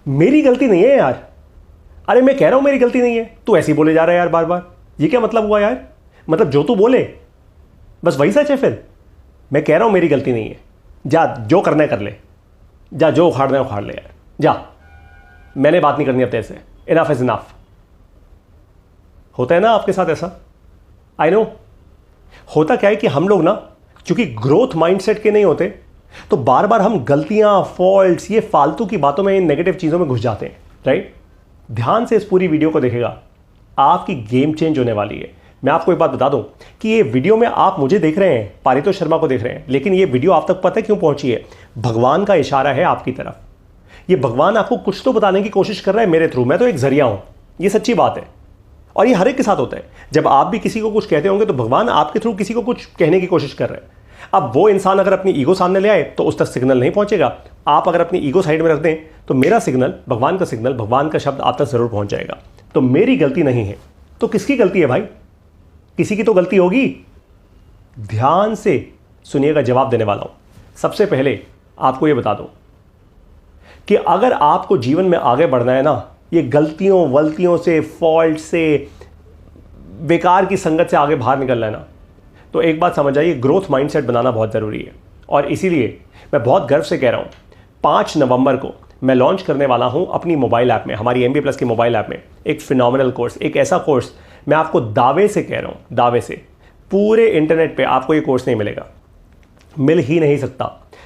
मेरी गलती नहीं है यार। अरे मैं कह रहा हूं मेरी गलती नहीं है, तू ऐसे ही बोले जा रहा है यार बार बार। ये क्या मतलब हुआ यार? मतलब जो तू बोले बस वही सच है फिर? मैं कह रहा हूं मेरी गलती नहीं है, जा जो करना है कर ले, जा जो उखाड़ना है उखाड़ ले यार, जा। मैंने बात नहीं करनी अब तेरे से, इनफ इज इनफ। होता है ना आपके साथ ऐसा? I know. होता क्या है कि हम लोग ना क्योंकि ग्रोथ माइंडसेट के नहीं होते, तो बार बार हम गलतियां, फॉल्ट्स, ये फालतू की बातों में, नेगेटिव चीज़ों में घुस जाते हैं, राइट? ध्यान से इस पूरी वीडियो को देखेगा, आपकी गेम चेंज होने वाली है। मैं आपको एक बात बता दूं कि ये वीडियो में आप मुझे देख रहे हैं, पारितोष शर्मा को देख रहे हैं, लेकिन ये वीडियो आप तक पता है क्यों पहुंची है? भगवान का इशारा है आपकी तरफ। ये भगवान आपको कुछ तो बताने की कोशिश कर रहा है मेरे थ्रू। मैं तो एक जरिया हूं, ये सच्ची बात है। और ये हर एक के साथ होता है। जब आप भी किसी को कुछ कहते होंगे तो भगवान आपके थ्रू किसी को कुछ कहने की कोशिश कर रहे हैं। अब वो इंसान अगर अपनी ईगो सामने ले आए तो उस तक सिग्नल नहीं पहुंचेगा। आप अगर अपनी ईगो साइड में रख दें तो मेरा सिग्नल, भगवान का सिग्नल, भगवान का शब्द आप तक जरूर पहुंच जाएगा। तो मेरी गलती नहीं है तो किसकी गलती है भाई? किसी की तो गलती होगी। ध्यान से सुनिएगा, जवाब देने वाला हूं। सबसे पहले आपको यह बता दूं कि अगर आपको जीवन में आगे बढ़ना है ना, ये गलतियों वलतियों से, फॉल्ट से, बेकार की संगत से आगे बाहर निकलना है ना, तो एक बात समझ आइए, ग्रोथ माइंडसेट बनाना बहुत ज़रूरी है। और इसीलिए मैं बहुत गर्व से कह रहा हूँ, 5 नवंबर को मैं लॉन्च करने वाला हूँ अपनी मोबाइल ऐप में, हमारी MBA प्लस की मोबाइल ऐप में, एक फिनोमिनल कोर्स, एक ऐसा कोर्स, मैं आपको दावे से कह रहा हूँ, दावे से, पूरे इंटरनेट पे आपको ये कोर्स नहीं मिलेगा, मिल ही नहीं सकता।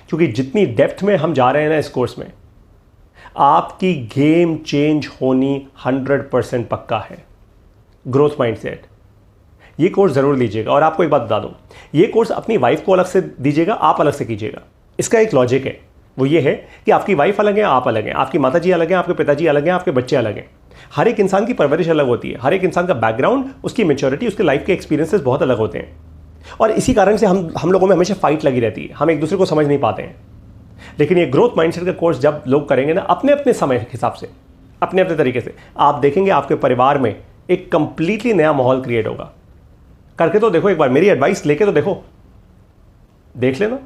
क्योंकि जितनी डेप्थ में हम जा रहे हैं ना इस कोर्स में, आपकी गेम चेंज होनी 100% पक्का है। ग्रोथ माइंडसेट, ये कोर्स जरूर लीजिएगा। और आपको एक बात बता दूं, ये कोर्स अपनी वाइफ को अलग से दीजिएगा, आप अलग से कीजिएगा। इसका एक लॉजिक है, वो ये है कि आपकी वाइफ अलग है, आप अलग हैं, आपकी माताजी अलग हैं, आपके पिताजी अलग हैं, आपके बच्चे अलग हैं। हर एक इंसान की परवरिश अलग होती है, हर एक इंसान का बैकग्राउंड, उसकी मैच्योरिटी, उसके लाइफ के एक्सपीरियंसेस बहुत अलग होते हैं। और इसी कारण से हम लोगों में हमेशा फाइट लगी रहती है, हम एक दूसरे को समझ नहीं पाते हैं। लेकिन ये ग्रोथ माइंडसेट का कोर्स जब लोग करेंगे ना, अपने अपने समय के हिसाब से, अपने अपने तरीके से, आप देखेंगे आपके परिवार में एक कंप्लीटली नया माहौल क्रिएट होगा। करके तो देखो एक बार, मेरी एडवाइस लेके तो देखो, देख लेना,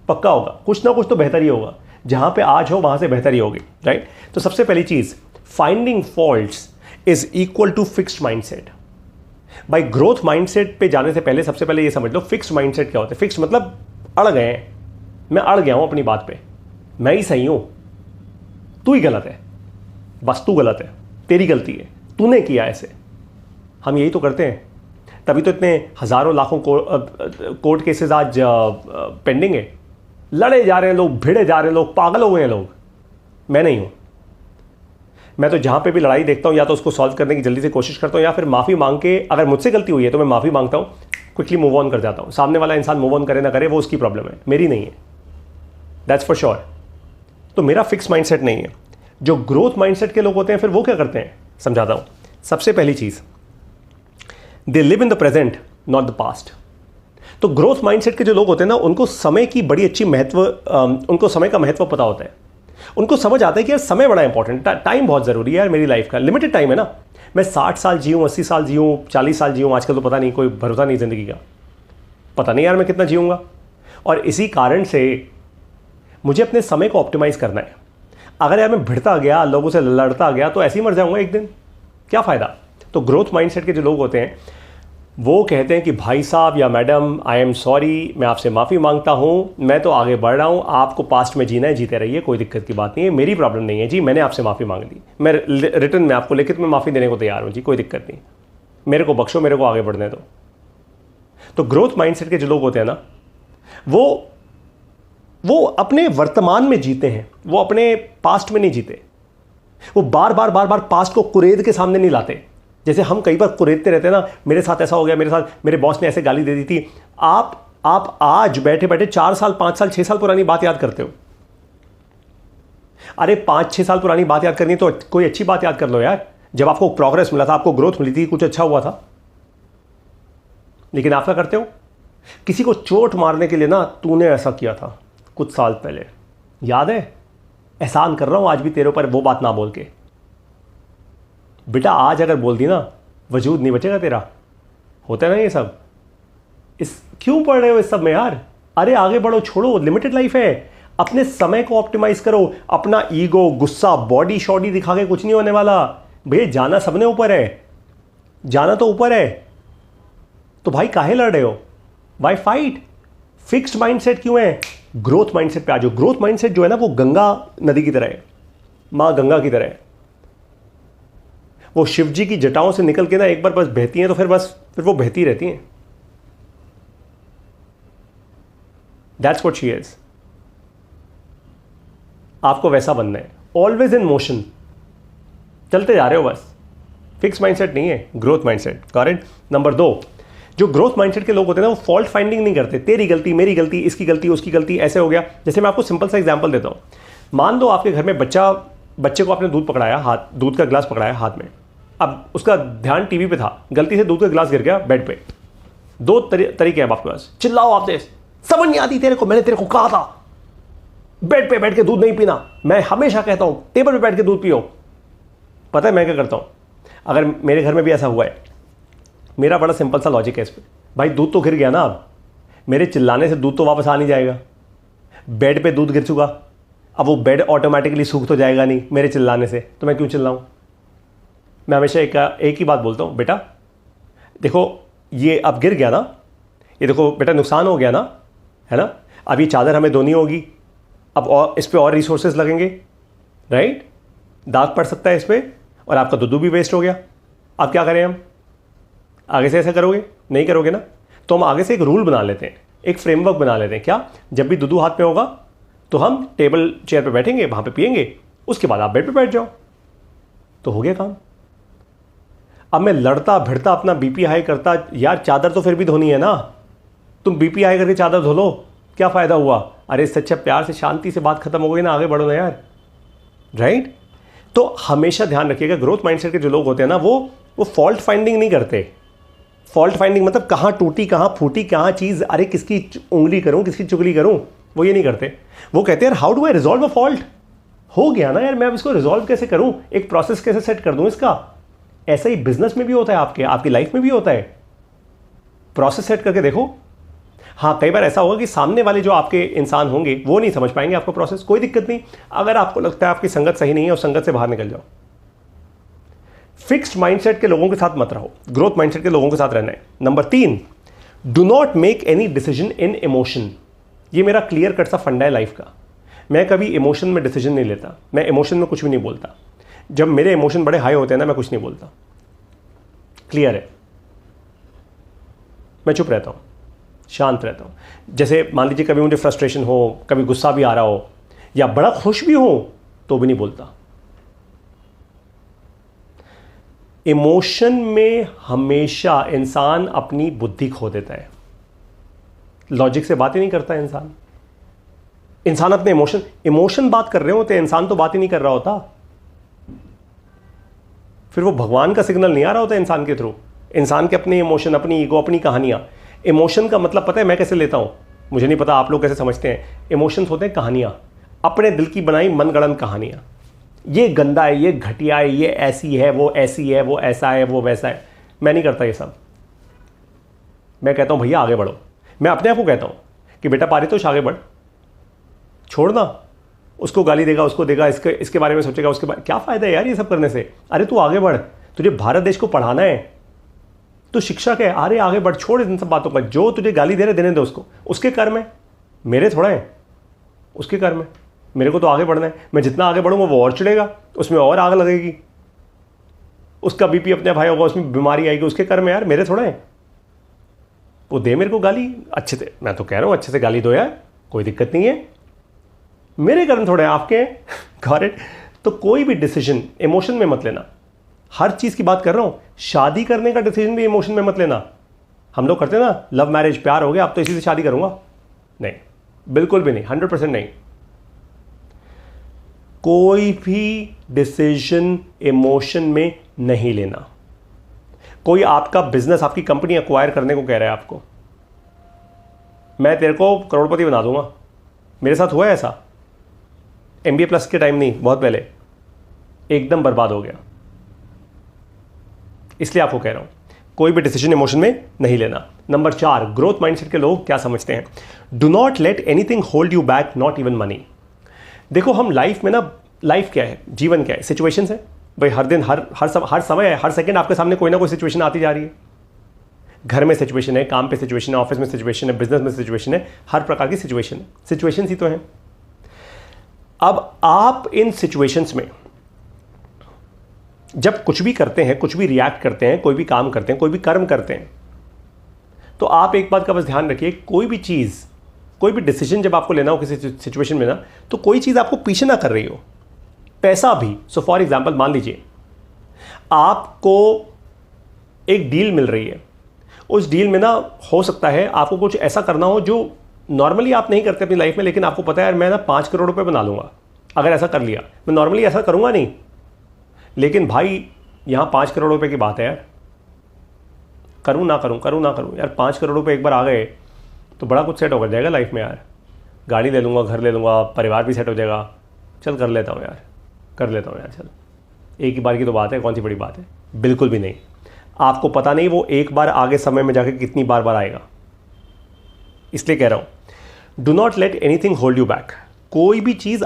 पक्का होगा, कुछ ना कुछ तो बेहतर ही होगा। जहां पे आज हो वहां से बेहतर ही होगी, राइट? तो सबसे पहली चीज, finding faults is equal to fixed mindset. भाई ग्रोथ माइंडसेट पे जाने से पहले सबसे पहले ये समझ लो फिक्स्ड माइंडसेट क्या होता है। फिक्स्ड मतलब अड़ गए हैं, मैं अड़ गया हूं अपनी बात पे, मैं ही सही हूं, तू ही गलत है, बस तू गलत है, तेरी गलती है, तूने किया ऐसे। हम यही तो करते हैं, तभी तो इतने हजारों लाखों कोर्ट केसेस आज पेंडिंग है। लड़े जा रहे हैं लोग, भिड़े जा रहे हैं लोग, पागल हो गए हैं लोग। मैं नहीं हूं। मैं तो जहां पे भी लड़ाई देखता हूं, या तो उसको सॉल्व करने की जल्दी से कोशिश करता हूं, या फिर माफी मांग के, अगर मुझसे गलती हुई है तो मैं माफी मांगता हूं, क्विकली मूव ऑन कर जाता हूं। सामने वाला इंसान मूव ऑन करे ना करे, वो उसकी प्रॉब्लम है, मेरी नहीं है, दैट्स फॉर श्योर। तो मेरा फिक्स माइंडसेट नहीं है। जो ग्रोथ माइंडसेट के लोग होते हैं, फिर वो क्या करते हैं, समझाता हूं। सबसे पहली चीज, they live in the present not the past. तो ग्रोथ माइंडसेट के जो लोग होते हैं ना, उनको समय की बड़ी अच्छी उनको समय का महत्व पता होता है। उनको समझ आता है कि यार समय बड़ा इंपॉर्टेंट, टाइम बहुत जरूरी है यार, मेरी लाइफ का लिमिटेड टाइम है ना। मैं 60 साल जीऊँ, 80 साल जीऊँ, 40 साल जीऊँ, आजकल तो पता नहीं, कोई भरोसा नहीं जिंदगी का, पता नहीं यार मैं कितना जीऊँगा। और इसी कारण से मुझे अपने समय को ऑप्टिमाइज करना है। अगर यार मैं भिड़ता गया, लोगों से लड़ता गया, तो ऐसे ही मर जाऊंगा एक दिन, क्या फ़ायदा। तो ग्रोथ माइंडसेट के जो लोग होते हैं, वो कहते हैं कि भाई साहब या मैडम, आई एम सॉरी, मैं आपसे माफ़ी मांगता हूँ, मैं तो आगे बढ़ रहा हूँ, आपको पास्ट में जीना है, जीते रहिए, कोई दिक्कत की बात नहीं है, मेरी प्रॉब्लम नहीं है जी, मैंने आपसे माफ़ी मांग ली, मैं रिटर्न में आपको लिखित में माफ़ी देने को तैयार हूँ जी, कोई दिक्कत नहीं, मेरे को बख्शो, मेरे को आगे बढ़ने दो। तो ग्रोथ माइंडसेट के जो लोग होते हैं ना, वो अपने वर्तमान में जीते हैं, वो अपने पास्ट में नहीं जीते। वो बार बार पास्ट को कुरेद के सामने नहीं लाते। जैसे हम कई बार कुरेदते रहते हैं ना, मेरे साथ ऐसा हो गया, मेरे साथ मेरे बॉस ने ऐसे गाली दे दी थी। आप आज बैठे बैठे 4 साल, 5 साल, 6 साल पुरानी बात याद करते हो। अरे 5-6 साल पुरानी बात याद करनी तो कोई अच्छी बात याद कर लो यार, जब आपको प्रोग्रेस मिला था, आपको ग्रोथ मिली थी, कुछ अच्छा हुआ था। लेकिन आप क्या करते हो, किसी को चोट मारने के लिए ना, तूने ऐसा किया था कुछ साल पहले, याद है, एहसान कर रहा हूं आज भी तेरे ऊपर, वो बात ना बोल के। बेटा आज अगर बोल दी ना, वजूद नहीं बचेगा तेरा। होता है ना ये सब। इस क्यों पढ़ रहे हो इस सब में यार? अरे आगे बढ़ो, छोड़ो, लिमिटेड लाइफ है। अपने समय को ऑप्टिमाइज करो। अपना ईगो, गुस्सा, बॉडी शॉडी दिखा के कुछ नहीं होने वाला भैया। जाना सबने ऊपर है, जाना तो ऊपर है, तो भाई काहे लड़ रहे हो? Y fight? फिक्स्ड माइंडसेट क्यों है? ग्रोथ माइंडसेट पे आ जाओ। ग्रोथ माइंडसेट जो है ना वो गंगा नदी की तरह है, मां गंगा की तरह है। वो शिव जी की जटाओं से निकल के ना एक बार बस बहती हैं तो फिर वो बहती रहती हैं। That's what she is. आपको वैसा बनना है, ऑलवेज इन मोशन, चलते जा रहे हो बस। फिक्स माइंडसेट नहीं है, ग्रोथ माइंडसेट। करेक्ट। नंबर 2, जो ग्रोथ माइंडसेट के लोग होते हैं ना वो फॉल्ट फाइंडिंग नहीं करते। तेरी गलती, मेरी गलती, इसकी गलती, उसकी गलती, ऐसे हो गया। जैसे मैं आपको सिंपल सा एग्जांपल देता हूं। मान लो आपके घर में बच्चे को आपने दूध पकड़ाया, दूध का गिलास पकड़ाया हाथ में। अब उसका ध्यान टीवी पे था, गलती से दूध का गिलास गिर गया बेड पे। 2 तरीके हैं आपके पास। चिल्लाओ आपसे, समझ नहीं आती तेरे को, मैंने तेरे को कहा था बेड पे बैठ के दूध नहीं पीना। मैं हमेशा कहता हूं टेबल पे बैठ के दूध पियो। पता है मैं क्या करता हूं? अगर मेरे घर में भी ऐसा हुआ है, मेरा बड़ा सिंपल सा लॉजिक है इस पर। भाई दूध तो गिर गया ना, अब मेरे चिल्लाने से दूध तो वापस आ नहीं जाएगा। बेड पे दूध गिर चुका, अब वो बेड ऑटोमेटिकली सूख तो जाएगा नहीं मेरे चिल्लाने से, तो मैं क्यों चिल्लाऊं? मैं हमेशा एक ही बात बोलता हूं, बेटा देखो ये अब गिर गया ना, ये देखो बेटा नुकसान हो गया ना, है ना। अब ये चादर हमें धोनी होगी, अब और इस पर और रिसोर्सेज लगेंगे, राइट। दाग पड़ सकता है इस पर, और आपका दूध भी वेस्ट हो गया। अब क्या करें हम? आगे से ऐसा करोगे? नहीं करोगे ना। तो हम आगे से एक रूल बना लेते हैं, एक फ्रेमवर्क बना लेते हैं। क्या? जब भी दूध हाथ में होगा तो हम टेबल चेयर पे बैठेंगे, वहां पे पियेंगे, उसके बाद आप बेड पे बैठ जाओ, तो हो गया काम। अब मैं लड़ता भिड़ता अपना बीपी हाई करता, यार चादर तो फिर भी धोनी है ना। तुम बीपी हाई करके चादर धो लो, क्या फायदा हुआ? अरे इससे अच्छा प्यार से शांति से बात खत्म हो गई ना, आगे बढ़ो ना यार, राइट। तो हमेशा ध्यान रखिएगा, ग्रोथ माइंडसेट के जो लोग होते हैं ना वो फॉल्ट फाइंडिंग नहीं करते। फॉल्ट फाइंडिंग मतलब कहाँ टूटी, कहाँ फूटी, कहाँ चीज़, अरे किसकी उंगली करूँ, किसकी चुगली करूँ, वो ये नहीं करते। वो कहते हैं यार how do I resolve a fault? हो गया ना यार, मैं अब इसको रिजॉल्व कैसे करूँ, एक प्रोसेस कैसे सेट कर दूँ इसका। ऐसा ही बिजनेस में भी होता है, आपकी लाइफ में भी होता है। प्रोसेस सेट करके देखो। हाँ, कई बार ऐसा होगा कि सामने वाले जो आपके इंसान होंगे वो नहीं समझ पाएंगे आपको प्रोसेस, कोई दिक्कत नहीं। अगर आपको लगता है आपकी संगत सही नहीं है, उस संगत से बाहर निकल जाओ। फिक्स्ड माइंडसेट के लोगों के साथ मत रहो, ग्रोथ माइंडसेट के लोगों के साथ रहना है। Number 3, do not make any decision in emotion. ये मेरा क्लियर कट सा फंडा है लाइफ का। मैं कभी इमोशन में डिसीजन नहीं लेता, मैं इमोशन में कुछ भी नहीं बोलता। जब मेरे इमोशन बड़े हाई होते हैं ना, मैं कुछ नहीं बोलता, क्लियर है। मैं चुप रहता हूं, शांत रहता हूं। जैसे मान लीजिए कभी मुझे फ्रस्ट्रेशन हो, कभी गुस्सा भी आ रहा हो, या बड़ा खुश भी हो, तो भी नहीं बोलता। इमोशन में हमेशा इंसान अपनी बुद्धि खो देता है, लॉजिक से बात ही नहीं करता इंसान अपने इमोशन बात कर रहे होते हैं, इंसान तो बात ही नहीं कर रहा होता। फिर वो भगवान का सिग्नल नहीं आ रहा होता इंसान के थ्रू। इंसान के अपने इमोशन, अपनी ईगो, अपनी कहानियां। इमोशन का मतलब पता है मैं कैसे लेता हूं? मुझे नहीं पता आप लोग कैसे समझते हैं। इमोशंस होते हैं कहानियां, अपने दिल की बनाई मनगढ़ंत कहानियां। ये गंदा है, ये घटिया है, ये ऐसी है, वो ऐसी है, वो ऐसा है, वो वैसा है। मैं नहीं करता ये सब। मैं कहता हूं भैया आगे बढ़ो। मैं अपने आप को कहता हूं कि बेटा पारितोष आगे बढ़, छोड़ना। उसको गाली देगा, उसको देगा, इसके बारे में सोचेगा, उसके बारे क्या फायदा है यार ये सब करने से। अरे तू आगे बढ़, तुझे भारत देश को पढ़ाना है, तू शिक्षक है, अरे आगे बढ़, छोड़ इन सब बातों का। जो तुझे गाली दे रहे देने दे उसको, उसके कर्म है, मेरे थोड़ा है, उसके कर्म है। मेरे को तो आगे बढ़ना है। मैं जितना आगे बढ़ूंगा वो और चिढ़ेगा, उसमें और आग लगेगी, उसका बीपी अपने भाई होगा, उसमें बीमारी आएगी, उसके कर्म है यार, मेरे थोड़ा है। वो दे मेरे को गाली अच्छे से, मैं तो कह रहा हूं अच्छे से गाली दो यार, कोई दिक्कत नहीं है, मेरे कर्म थोड़े आपके हैं। Got it. तो कोई भी डिसीजन इमोशन में मत लेना। हर चीज की बात कर रहा हूं, शादी करने का डिसीजन भी इमोशन में मत लेना। हम लोग करते हैं ना, लव मैरिज, प्यार हो गया अब तो इसी से शादी करूंगा, नहीं, बिल्कुल भी नहीं, 100% नहीं। कोई भी डिसीजन इमोशन में नहीं लेना। कोई आपका बिजनेस, आपकी कंपनी एक्वायर करने को कह रहा है आपको, मैं तेरे को करोड़पति बना दूंगा, मेरे साथ हुआ है ऐसा। MBA प्लस के टाइम नहीं, बहुत पहले, एकदम बर्बाद हो गया। इसलिए आपको कह रहा हूं, कोई भी डिसीजन इमोशन में नहीं लेना। नंबर 4, ग्रोथ माइंडसेट के लोग क्या समझते हैं? Do not let anything hold you back, not even money. देखो हम लाइफ में ना, लाइफ क्या है, जीवन क्या है, सिचुएशंस है भाई। हर दिन हर समय हर सेकंड आपके सामने कोई ना कोई सिचुएशन आती जा रही है। घर में सिचुएशन है, काम पे सिचुएशन है, ऑफिस में सिचुएशन है, बिजनेस में सिचुएशन है, हर प्रकार की सिचुएशन है। सिचुएशंस ही तो है। अब आप इन सिचुएशंस में जब कुछ भी करते हैं, कुछ भी रिएक्ट करते हैं, कोई भी काम करते हैं, कोई भी कर्म करते हैं, तो आप एक बात का बस ध्यान रखिए, कोई भी चीज़, कोई भी डिसीजन जब आपको लेना हो किसी सिचुएशन में ना, तो कोई चीज़ आपको पीछे ना कर रही हो। पैसा भी, सो फॉर एग्जांपल मान लीजिए आपको एक डील मिल रही है, उस डील में ना हो सकता है आपको कुछ ऐसा करना हो जो नॉर्मली आप नहीं करते अपनी लाइफ में, लेकिन आपको पता है यार मैं ना 5 करोड़ रुपए बना लूँगा अगर ऐसा कर लिया। मैं नॉर्मली ऐसा करूँगा नहीं, लेकिन भाई यहाँ 5 करोड़ रुपए की बात है यार, करूँ ना करूँ यार, 5 करोड़ रुपए एक बार आ गए तो बड़ा कुछ सेट हो जाएगा लाइफ में यार। गाड़ी ले लूँगा, घर ले लूँगा, परिवार भी सेट हो जाएगा। चल कर लेता हूँ यार, चल एक ही बार की तो बात है, कौन सी बड़ी बात है। बिल्कुल भी नहीं। आपको पता नहीं वो एक बार आगे समय में जाकर कितनी बार आएगा। इसलिए कह रहा हूँ, do not let anything hold you back. कोई भी चीज़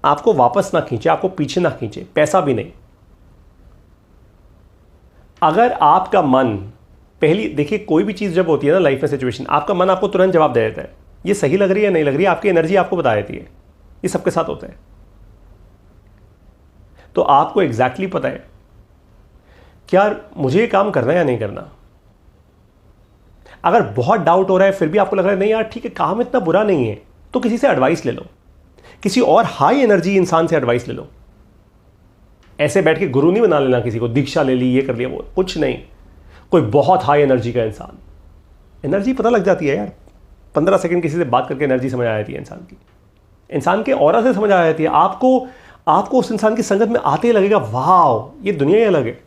आपको वापस ना खींचे, आपको पीछे ना खींचे, पैसा भी नहीं। अगर आपका मन, पहली देखिए कोई भी चीज़ जब होती है ना लाइफ में सिचुएशन, आपका मन आपको तुरंत जवाब दे देता है, ये सही लग रही है नहीं लग रही है, आपकी एनर्जी आपको बता देती है। ये सबके साथ होता है। तो आपको एग्जैक्टली पता है क्या मुझे ये काम करना है या नहीं करना। अगर बहुत डाउट हो रहा है फिर भी आपको लग रहा है नहीं यार ठीक है काम इतना बुरा नहीं है, तो किसी से एडवाइस ले लो, किसी और हाई एनर्जी इंसान से एडवाइस ले लो। ऐसे बैठ के गुरु नहीं बना लेना किसी को, दीक्षा ले ली, ये कर लिया, वो कुछ नहीं। कोई बहुत हाई एनर्जी का इंसान, एनर्जी पता लग जाती है यार, 15 सेकंड किसी से बात करके एनर्जी समझ आ जाती है इंसान की, इंसान के ऑरा से समझ आ जाती है। आपको उस इंसान की संगत में आते ही लगेगा वाह ये दुनिया ही अलग है।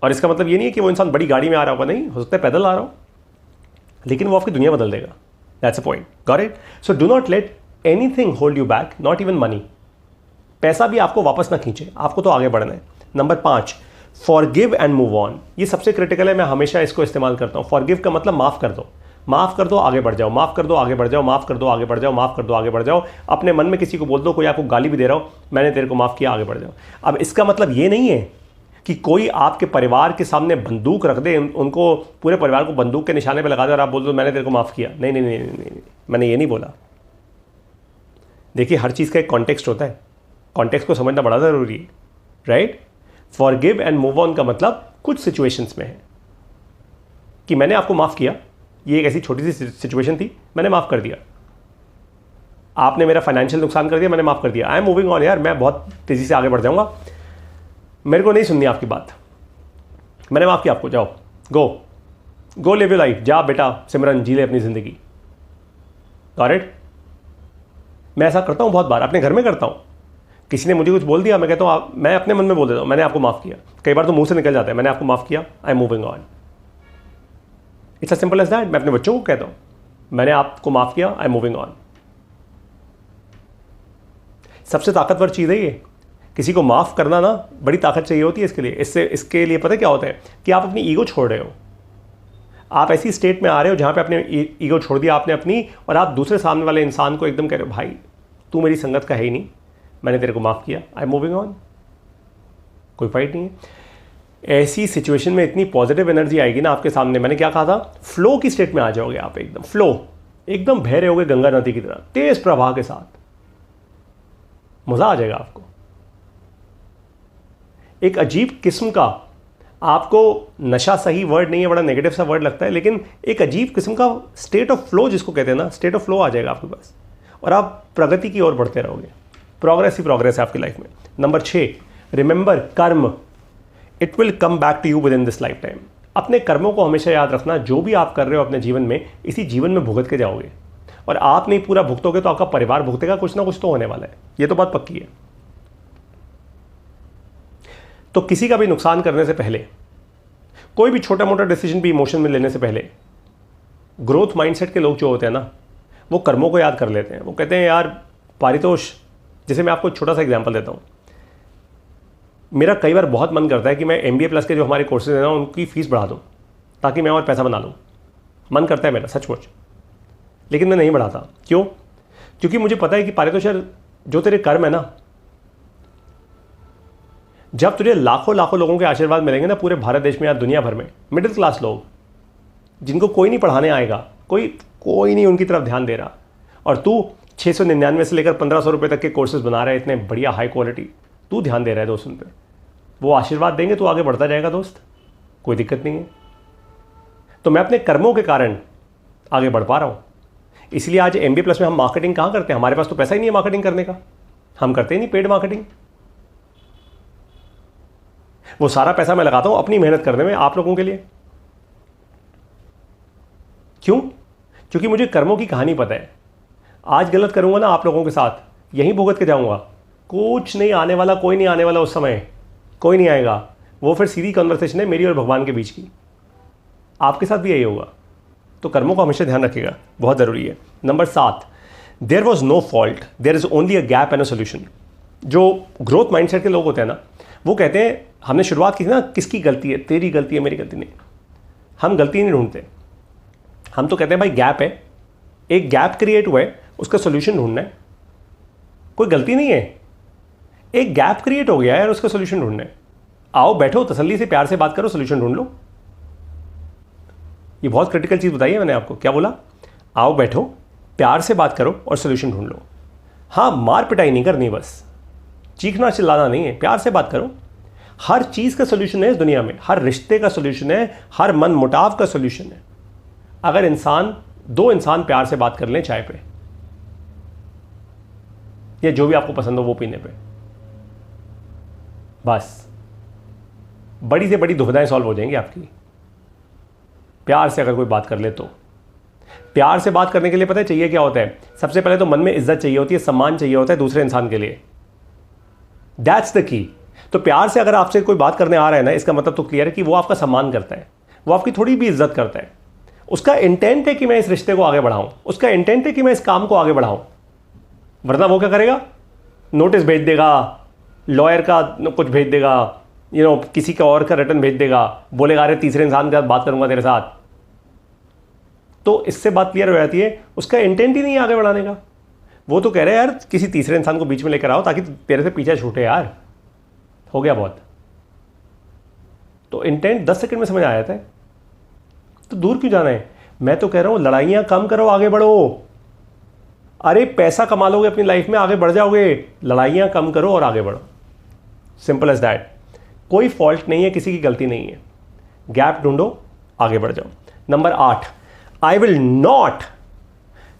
और इसका मतलब ये नहीं है कि वो इंसान बड़ी गाड़ी में आ रहा होगा, नहीं, हो सकता है पैदल आ रहा हो, लेकिन वो आपकी दुनिया बदल देगा। That's a point, got it. So do not let anything hold you back, not even money. पैसा भी आपको वापस ना खींचे, आपको तो आगे बढ़ना है। Number 5, forgive and move on. ये सबसे क्रिटिकल है, मैं हमेशा इसको इस्तेमाल करता हूँ। फॉरगिव का मतलब माफ़ कर दो, माफ़ कर दो, आगे बढ़ जाओ, माफ़ कर दो, आगे बढ़ जाओ, माफ़ कर दो, आगे बढ़ जाओ, माफ़ कर दो, आगे बढ़ जाओ। अपने मन में किसी को बोल दो, कोई आपको गाली भी दे रहा हो, मैंने तेरे को माफ़ किया, आगे बढ़ जाओ। अब इसका मतलब ये नहीं है कि कोई आपके परिवार के सामने बंदूक रख दे, उनको पूरे परिवार को बंदूक के निशाने पर लगा दे और आप बोल दो मैंने तेरे को माफ़ किया। नहीं नहीं नहीं नहीं नहीं, मैंने ये नहीं बोला। देखिए हर चीज़ का एक कॉन्टेक्स्ट होता है, कॉन्टेक्स्ट को समझना बड़ा ज़रूरी है, right. Forgive and move on का मतलब कुछ सिचुएशंस में है कि मैंने आपको माफ़ किया, ये एक ऐसी छोटी सी सिचुएशन थी, मैंने माफ़ कर दिया। आपने मेरा फाइनेंशियल नुकसान कर दिया, मैंने माफ़ कर दिया। आई एम मूविंग ऑन यार, मैं बहुत तेज़ी से आगे बढ़ जाऊँगा, मेरे को नहीं सुननी आपकी बात, मैंने माफ़ किया आपको, जाओ, गो लिव योर लाइफ, जा बेटा सिमरन, जी ले अपनी ज़िंदगी। Got it. मैं ऐसा करता हूँ बहुत बार, अपने घर में करता हूँ। किसी ने मुझे कुछ बोल दिया, मैं कहता हूँ मैं अपने मन में बोल देता हूँ मैंने आपको माफ़ किया। कई बार तो मुंह से निकल जाता है मैंने आपको माफ़ किया, I am moving on. It's a simple as that. मैं अपने बच्चों को कहता हूँ मैंने आपको माफ़ किया, आई एम मूविंग ऑन। सबसे ताकतवर चीज़ है ये, किसी को माफ़ करना ना बड़ी ताकत चाहिए होती है इसके लिए। इसके लिए पता है क्या होता है कि आप अपनी ईगो छोड़ रहे हो, आप ऐसी स्टेट में आ रहे हो जहाँ पे आपने ईगो छोड़ दिया आपने अपनी, और आप दूसरे सामने वाले इंसान को एकदम कह रहे हो भाई तू मेरी संगत का है ही नहीं, मैंने तेरे को माफ़ किया, आई एम मूविंग ऑन, कोई फाइट नहीं है। ऐसी सिचुएशन में इतनी पॉजिटिव एनर्जी आएगी ना आपके सामने, मैंने क्या कहा था, फ्लो की स्टेट में आ जाओगे आप, एकदम फ्लो, एकदम बह रहे होगे गंगा नदी की तरह तेज प्रवाह के साथ, मज़ा आ जाएगा आपको। एक अजीब किस्म का, आपको नशा सही वर्ड नहीं है, बड़ा नेगेटिव सा वर्ड लगता है, लेकिन एक अजीब किस्म का स्टेट ऑफ फ्लो जिसको कहते हैं ना, स्टेट ऑफ फ्लो आ जाएगा आपके पास और आप प्रगति की ओर बढ़ते रहोगे। प्रोग्रेस ही प्रोग्रेस है आपकी लाइफ में। Number 6, remember karma, it will come back to you within this lifetime. अपने कर्मों को हमेशा याद रखना, जो भी आप कर रहे हो अपने जीवन में, इसी जीवन में भुगत के जाओगे, और आप नहीं पूरा भुगतोगे तो आपका परिवार भुगतेगा, कुछ ना कुछ तो होने वाला है, ये तो बात पक्की है। तो किसी का भी नुकसान करने से पहले, कोई भी छोटा मोटा डिसीजन भी इमोशन में लेने से पहले, ग्रोथ माइंडसेट के लोग जो होते हैं ना, वो कर्मों को याद कर लेते हैं। वो कहते हैं यार पारितोष, जैसे मैं आपको एक छोटा सा एग्जांपल देता हूँ, मेरा कई बार बहुत मन करता है कि मैं MBA प्लस के जो हमारे कोर्सेज हैं ना उनकी फ़ीस बढ़ा दूँ ताकि मैं और पैसा बना लूँ। मन करता है मेरा सचमुच, लेकिन मैं नहीं बढ़ाता। क्यों? क्योंकि मुझे पता है कि पारितोषर जो तेरे कर्म है ना, जब तुझे लाखों लाखों लोगों के आशीर्वाद मिलेंगे ना पूरे भारत देश में या दुनिया भर में, मिडिल क्लास लोग जिनको कोई नहीं पढ़ाने आएगा, कोई नहीं उनकी तरफ ध्यान दे रहा, और तू 699 से लेकर 1500 रुपये तक के कोर्सेज बना रहा है, इतने बढ़िया हाई क्वालिटी, तू ध्यान दे रहा है दोस्त उन पर, वो आशीर्वाद देंगे तो आगे बढ़ता जाएगा दोस्त, कोई दिक्कत नहीं है। तो मैं अपने कर्मों के कारण आगे बढ़ पा रहा हूँ। इसलिए आज MBA प्लस में हम मार्केटिंग कहाँ करते हैं? हमारे पास तो पैसा ही नहीं है मार्केटिंग करने का, हम करते ही नहीं पेड मार्केटिंग। वो सारा पैसा मैं लगाता हूँ अपनी मेहनत करने में आप लोगों के लिए। क्यों? क्योंकि मुझे कर्मों की कहानी पता है। आज गलत करूंगा ना आप लोगों के साथ, यहीं भुगत के जाऊंगा, कुछ नहीं आने वाला, कोई नहीं आने वाला उस समय, कोई नहीं आएगा। वो फिर सीधी कन्वर्सेशन है मेरी और भगवान के बीच की। आपके साथ भी यही होगा। तो कर्मों को हमेशा ध्यान रखिएगा, बहुत ज़रूरी है। Number 7, there was no fault, there is only a gap and a solution. जो ग्रोथ माइंडसेट के लोग होते हैं ना, वो कहते हैं हमने शुरुआत की थी ना, किसकी गलती है? तेरी गलती है, मेरी गलती नहीं। हम गलती नहीं ढूंढते, हम तो कहते हैं भाई गैप है, एक गैप क्रिएट हुआ है, उसका सोल्यूशन ढूंढना है। कोई गलती नहीं है, एक गैप क्रिएट हो गया है और उसका सोल्यूशन ढूंढना है। आओ बैठो, तसल्ली से प्यार से बात करो, सोल्यूशन ढूंढ लो। ये बहुत क्रिटिकल चीज़ बताई है मैंने आपको। क्या बोला? आओ बैठो, प्यार से बात करो और सोल्यूशन ढूंढ लो। हाँ, मार पिटाई नहीं करनी, बस चीखना चिल्लाना नहीं है, प्यार से बात करो। हर चीज़ का सोल्यूशन है इस दुनिया में, हर रिश्ते का सोल्यूशन है, हर मन मुटाव का सोल्यूशन है। अगर दो इंसान प्यार से बात कर लें चाय पे या जो भी आपको पसंद हो वो पीने पे, बस बड़ी से बड़ी दुविधाएं सॉल्व हो जाएंगी आपकी। प्यार से अगर कोई बात कर ले तो। प्यार से बात करने के लिए पता है चाहिए क्या होता है? सबसे पहले तो मन में इज्जत चाहिए होती है, सम्मान चाहिए होता है दूसरे इंसान के लिए। That's the key. तो प्यार से अगर आपसे कोई बात करने आ रहा है ना, इसका मतलब तो क्लियर है कि वो आपका सम्मान करता है, वो आपकी थोड़ी भी इज्जत करता है। उसका इंटेंट है कि मैं इस रिश्ते को आगे बढ़ाऊं, उसका इंटेंट है कि मैं इस काम को आगे बढ़ाऊं। वरना वो क्या करेगा? नोटिस भेज देगा, लॉयर का कुछ भेज देगा, किसी का और का रिटर्न भेज देगा, बोलेगा अरे तीसरे इंसान के साथ बात करूंगा तेरे साथ। तो इससे बात क्लियर हो जाती है, उसका इंटेंट ही नहीं है आगे बढ़ाने का। वो तो कह रहे हैं यार किसी तीसरे इंसान को बीच में लेकर आओ ताकि तेरे से पीछे छूटे, यार हो गया बहुत। तो इंटेंट 10 सेकंड में समझ आ जाता है, तो दूर क्यों जाना है? मैं तो कह रहा हूं लड़ाइयां कम करो, आगे बढ़ो। अरे पैसा कमा लोगे अपनी लाइफ में, आगे बढ़ जाओगे। लड़ाइयां कम करो और आगे बढ़ो, सिंपल एज दैट। कोई फॉल्ट नहीं है, किसी की गलती नहीं है। गैप ढूंढो, आगे बढ़ जाओ। Number 8, I will not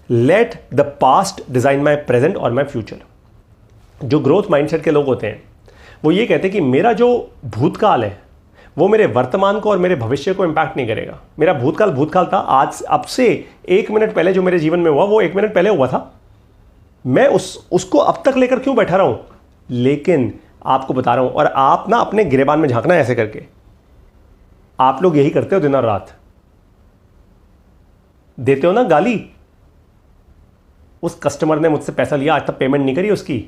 let the past design my present और माई फ्यूचर। जो ग्रोथ माइंडसेट के लोग होते हैं वो ये कहते हैं कि मेरा जो भूतकाल है वो मेरे वर्तमान को और मेरे भविष्य को इंपैक्ट नहीं करेगा। मेरा भूतकाल था, आज अब से 1 मिनट पहले जो मेरे जीवन में हुआ वो 1 मिनट पहले हुआ था। मैं उसको अब तक लेकर क्यों बैठा रहा हूं? लेकिन आपको बता रहा हूं, और आप ना अपने गिरेबान में झांकना है ऐसे करके। आप लोग यही करते हो दिन और रात, देते हो ना गाली। उस कस्टमर ने मुझसे पैसा लिया, आज तक पेमेंट नहीं करी उसकी।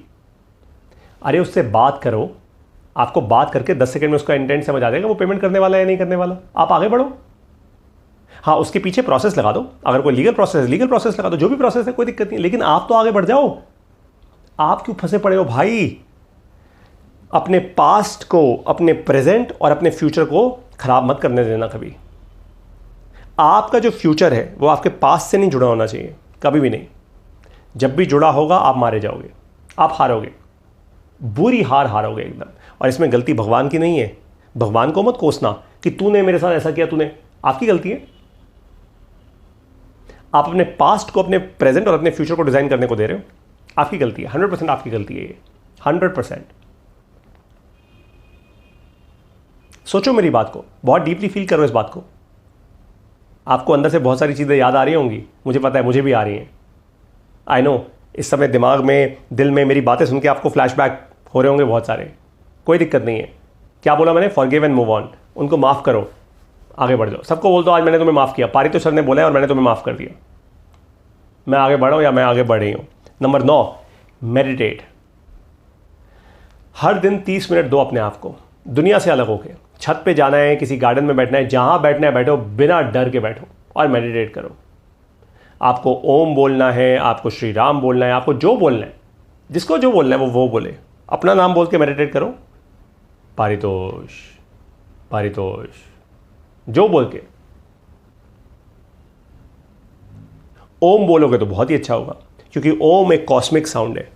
अरे उससे बात करो, आपको बात करके 10 सेकंड में उसका इंटेंट समझ आ जाएगा वो पेमेंट करने वाला है या नहीं करने वाला। आप आगे बढ़ो। हाँ, उसके पीछे प्रोसेस लगा दो, अगर कोई लीगल प्रोसेस लगा दो, जो भी प्रोसेस है कोई दिक्कत नहीं, लेकिन आप तो आगे बढ़ जाओ। आप क्यों फंसे पड़े हो भाई? अपने पास्ट को, अपने प्रेजेंट और अपने फ्यूचर को खराब मत करने देना कभी। आपका जो फ्यूचर है वो आपके पास्ट से नहीं जुड़ा होना चाहिए, कभी भी नहीं। जब भी जुड़ा होगा आप मारे जाओगे, आप हारोगे, बुरी हारोगे एकदम। और इसमें गलती भगवान की नहीं है। भगवान को मत कोसना कि तूने मेरे साथ ऐसा किया, तूने, आपकी गलती है। आप अपने पास्ट को, अपने प्रेजेंट और अपने फ्यूचर को डिजाइन करने को दे रहे हो, आपकी गलती है। 100% आपकी गलती है ये, 100%। सोचो मेरी बात को, बहुत डीपली फील करो इस बात को। आपको अंदर से बहुत सारी चीज़ें याद आ रही होंगी, मुझे पता है, मुझे भी आ रही हैं। आई नो इस समय दिमाग में, दिल में मेरी बातें सुन के आपको फ्लैशबैक हो रहे होंगे बहुत सारे। कोई दिक्कत नहीं है। क्या बोला मैंने? Forgive and move on. उनको माफ़ करो, आगे बढ़ जाओ। सबको बोल दो आज मैंने तुम्हें माफ़ किया, पारितोष सर ने बोला है और मैंने तुम्हें माफ़ कर दिया, मैं आगे बढ़ा हूँ या मैं आगे बढ़ रही हूँ। Number 9, meditate. हर दिन 30 मिनट दो अपने आप को, दुनिया से अलग होके। छत पे जाना है, किसी गार्डन में बैठना है, जहां बैठना है बैठो, बिना डर के बैठो और मेडिटेट करो। आपको ओम बोलना है, आपको श्री राम बोलना है, आपको जो बोलना है, जिसको जो बोलना है वो बोले। अपना नाम बोल के मेडिटेट करो, पारितोष पारितोष, जो बोल के। ओम बोलोगे तो बहुत ही अच्छा होगा, क्योंकि ओम एक कॉस्मिक साउंड है।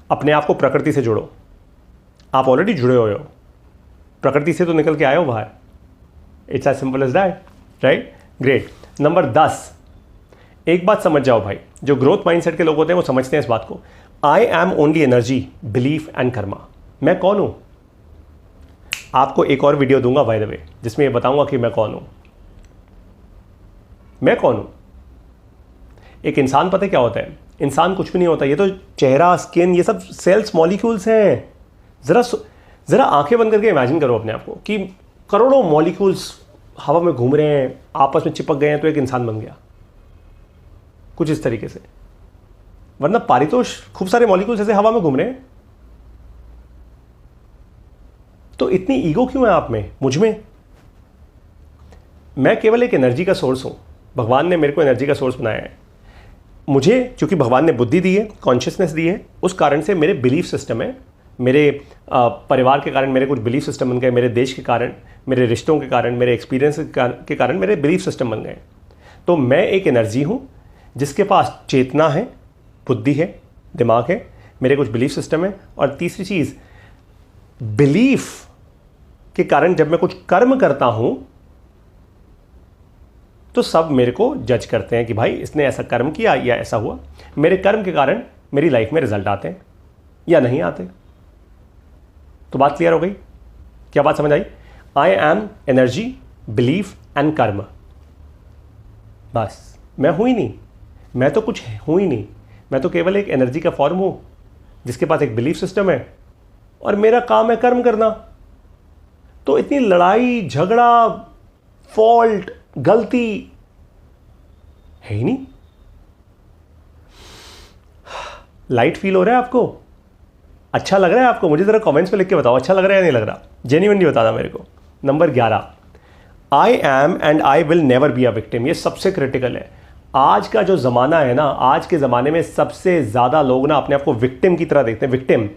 अपने आप को प्रकृति से जोड़ो। आप ऑलरेडी जुड़े हुए हो, प्रकृति से तो निकल के आए हो बाहर। It's as simple as that, right? Great. Number 10, एक बात समझ जाओ भाई, जो ग्रोथ माइंडसेट के लोग होते हैं वो समझते हैं इस बात को। I am only energy, belief and Karma. मैं कौन हूं? आपको एक और वीडियो दूंगा बाय द वे, जिसमें ये बताऊंगा कि मैं कौन हूं। मैं कौन हूं? एक इंसान पता है क्या होता है? इंसान कुछ भी नहीं होता। ये तो चेहरा, स्किन, ये सब सेल्स, मॉलिक्यूल्स हैं। जरा आंखें बंद करके इमेजिन करो अपने आप को कि करोड़ों मॉलिक्यूल्स हवा में घूम रहे हैं, आपस में चिपक गए हैं, तो एक इंसान बन गया। कुछ इस तरीके से। वरना पारितोष खूब सारे मॉलिक्यूल्स ऐसे हवा में घूम रहे हैं। तो इतनी ईगो क्यों है आप में, मुझ में? मैं केवल एक एनर्जी का सोर्स हूं। भगवान ने मेरे को एनर्जी का सोर्स बनाया है। मुझे क्योंकि भगवान ने बुद्धि दी है, कॉन्शियसनेस दी है, उस कारण से मेरे बिलीफ सिस्टम है। मेरे परिवार के कारण मेरे कुछ बिलीफ सिस्टम बन गए, मेरे देश के कारण, मेरे रिश्तों के कारण, मेरे एक्सपीरियंस के कारण मेरे बिलीफ सिस्टम बन गए। तो मैं एक एनर्जी हूं जिसके पास चेतना है, बुद्धि है, दिमाग है, मेरे कुछ बिलीफ सिस्टम है। और तीसरी चीज़, बिलीफ के कारण जब मैं कुछ कर्म करता हूं तो सब मेरे को जज करते हैं कि भाई इसने ऐसा कर्म किया या ऐसा हुआ। मेरे कर्म के कारण मेरी लाइफ में रिजल्ट आते हैं या नहीं आते। तो बात क्लियर हो गई? क्या बात समझ आई? I am energy, belief and karma. बस, मैं हूं ही नहीं, मैं तो कुछ हूं ही नहीं। मैं तो केवल एक एनर्जी का फॉर्म हूं जिसके पास एक बिलीफ सिस्टम है और मेरा काम है कर्म करना। तो इतनी लड़ाई, झगड़ा, फॉल्ट, गलती है ही नहीं। लाइट फील हो रहा है आपको? अच्छा लग रहा है आपको? मुझे जरा कमेंट्स में लिख के बताओ, अच्छा लग रहा है या नहीं लग रहा? जेन्युइनली बताना मेरे को। Number 11, I am and I will never be a victim. ये सबसे क्रिटिकल है। आज का जो ज़माना है ना, आज के ज़माने में सबसे ज़्यादा लोग ना अपने आप को विक्टिम की तरह देखते हैं। विक्टिम,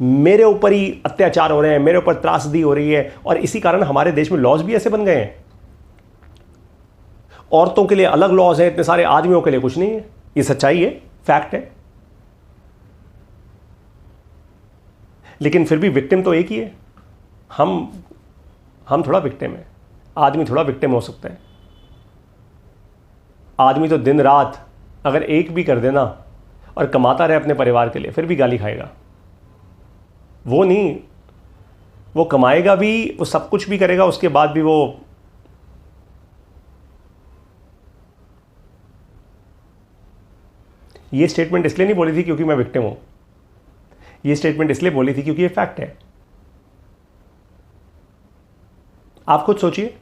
मेरे ऊपर ही अत्याचार हो रहे हैं, मेरे ऊपर त्रासदी हो रही है। और इसी कारण हमारे देश में लॉज भी ऐसे बन गए हैं। औरतों के लिए अलग लॉज हैं इतने सारे, आदमियों के लिए कुछ नहीं है। ये सच्चाई है, फैक्ट है। लेकिन फिर भी विक्टिम तो एक ही है। हम थोड़ा विक्टिम है, आदमी थोड़ा विक्टिम हो सकता है। आदमी तो दिन रात अगर एक भी कर देना और कमाता रहे अपने परिवार के लिए, फिर भी गाली खाएगा। वो नहीं, वो कमाएगा भी, वो सब कुछ भी करेगा, उसके बाद भी वो ये स्टेटमेंट इसलिए नहीं बोली थी क्योंकि मैं विक्टिम हूं। ये स्टेटमेंट इसलिए बोली थी क्योंकि ये फैक्ट है। आप खुद सोचिए,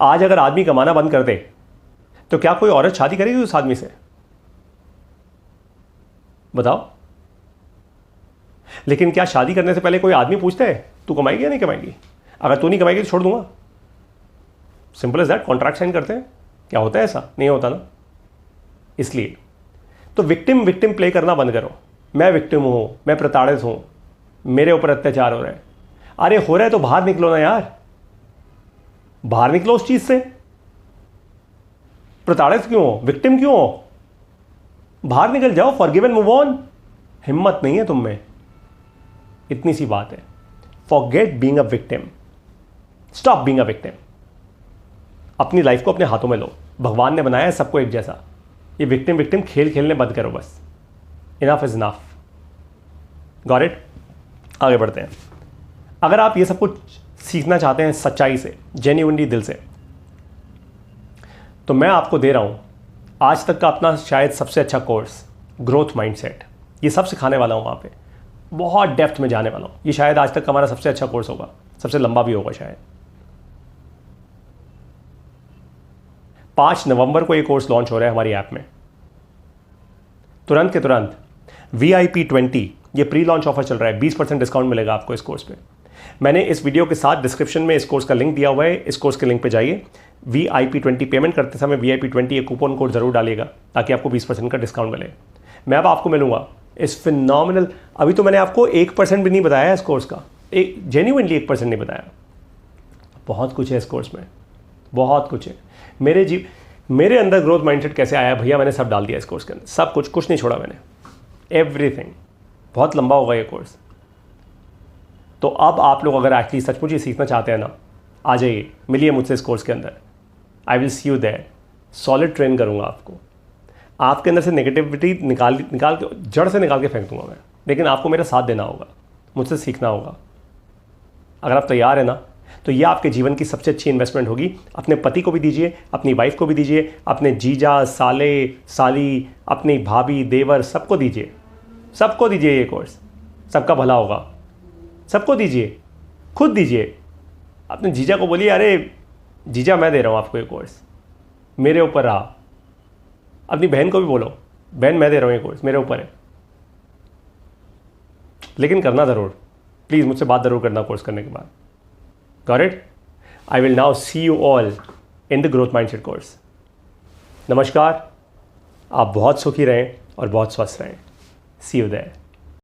आज अगर आदमी कमाना बंद कर दे तो क्या कोई औरत शादी करेगी उस आदमी से? बताओ। लेकिन क्या शादी करने से पहले कोई आदमी पूछता है तू कमाएगी या नहीं कमाएगी? अगर तू नहीं कमाएगी तो छोड़ दूंगा। Simple as that. Contract sign करते हैं। क्या होता है ऐसा? नहीं होता ना। इसलिए तो विक्टिम प्ले करना बंद करो। मैं विक्टिम हूं, मैं प्रताड़ित हूं, मेरे ऊपर अत्याचार हो रहा है। अरे हो रहा है तो बाहर निकलो ना यार, बाहर निकलो उस चीज से। प्रताड़ित क्यों हो, विक्टिम क्यों हो? बाहर निकल जाओ, फॉरगिव एंड मूव ऑन। हिम्मत नहीं है तुम में, इतनी सी बात है। Forget being a victim, stop being a victim. अपनी लाइफ को अपने हाथों में लो। भगवान ने बनाया है सबको एक जैसा। ये विक्टिम खेल खेलने बंद करो बस। Enough is enough. Got it? आगे बढ़ते हैं। अगर आप ये सब कुछ सीखना चाहते हैं सच्चाई से, जेन्युइनली दिल से, तो मैं आपको दे रहा हूं आज तक का अपना शायद सबसे अच्छा कोर्स, ग्रोथ माइंडसेट। ये सब सिखाने वाला हूं वहां पे, बहुत डेप्थ में जाने वाला हूं। ये शायद आज तक का हमारा सबसे अच्छा कोर्स होगा, सबसे लंबा भी होगा शायद। 5 नवंबर को ये कोर्स लॉन्च हो रहा है हमारी ऐप में। तुरंत के तुरंत VIP20 ये प्री लॉन्च ऑफर चल रहा है, 20% डिस्काउंट मिलेगा आपको इस कोर्स पे। मैंने इस वीडियो के साथ डिस्क्रिप्शन में इस कोर्स का लिंक दिया हुआ है, इस कोर्स के लिंक पे जाइए। VIP20 पेमेंट करते समय VIP20 ये कूपन कोड जरूर डालिएगा ताकि आपको 20% का डिस्काउंट मिले। मैं अब आपको मिलूंगा इस फिनोमिनल, अभी तो मैंने आपको 1% भी नहीं बताया इस कोर्स का, एक जेन्युइनली 1% नहीं बताया। बहुत कुछ है इस कोर्स में, बहुत कुछ है। मेरे अंदर ग्रोथ माइंडसेट कैसे आया भैया, मैंने सब डाल दिया इस कोर्स के अंदर, सब कुछ, कुछ नहीं छोड़ा मैंने, एवरीथिंग। बहुत लंबा होगा ये कोर्स। तो अब आप लोग अगर एक्चुअली सचमुच ये सीखना चाहते हैं ना, आ जाइए, मिलिए मुझसे इस कोर्स के अंदर। I will see you there. Solid train करूँगा आपको, आपके अंदर से नेगेटिविटी निकाल के जड़ से निकाल के फेंक दूंगा मैं, लेकिन आपको मेरा साथ देना होगा, मुझसे सीखना होगा। अगर आप तैयार हैं ना, तो ये आपके जीवन की सबसे अच्छी इन्वेस्टमेंट होगी। अपने पति को भी दीजिए, अपनी वाइफ को भी दीजिए, अपने जीजा, साले, साली, अपनी भाभी, देवर, सबको दीजिए, सबको दीजिए ये कोर्स। सबका भला होगा, सबको दीजिए, खुद दीजिए। अपने जीजा को बोलिए, अरे जीजा मैं दे रहा हूँ आपको ये कोर्स, मेरे ऊपर रहा। अपनी बहन को भी बोलो, बहन मैं दे रहा हूँ ये कोर्स, मेरे ऊपर है। लेकिन करना ज़रूर, प्लीज़ मुझसे बात ज़रूर करना कोर्स करने के बाद। Got it? I will now see you all in the growth mindset course. नमस्कार, आप बहुत सुखी रहें और बहुत स्वस्थ रहें। See you there.